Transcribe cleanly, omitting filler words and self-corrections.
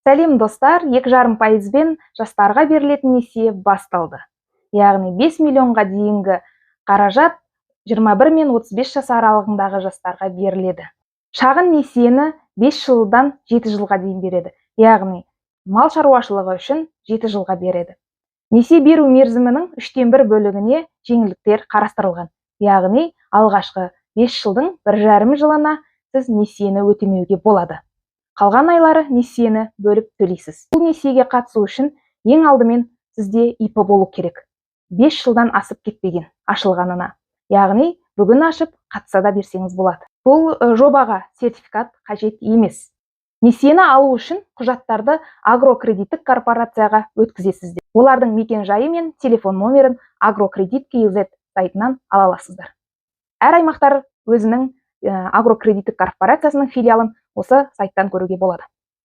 Сәлем достар, 2,5% жастарға берілетін несие басталды. Яғни 5 миллионға дейінгі қаражат 21 мен 35 жас аралығындағы жастарға беріледі. Шағын несиені 5 жылдан 7 жылға дейін береді. Яғни мал шаруашылығы үшін 7 жылға береді. Несие беру мерзімінің 1/3 бөлігіне жеңілдіктер қарастырылған. Яғни алғашқы 5 жылдың 1,5 жылына сіз несиені өтемеуге болады. Қалған айлары несиені бөліп төлейсіз. Бұл несиеге қатысу үшін ең алдымен сізде ИП болу керек. 5 жылдан асып кетпеген ашылғанына. Яғни бүгін ашып қатыса да берсеңіз болады. Бұл жобаға сертификат қажет емес. Несиені алу үшін құжаттарды агрокредиттік корпорацияға өткізесіздер. Олардың мекен-жайы мен телефон номерін Агрокредит KZ сайтынан ала аласыздар. Әр аймақтар өзінің агрокредиттік корпорациясының филиалын осы сайттан көруге болады.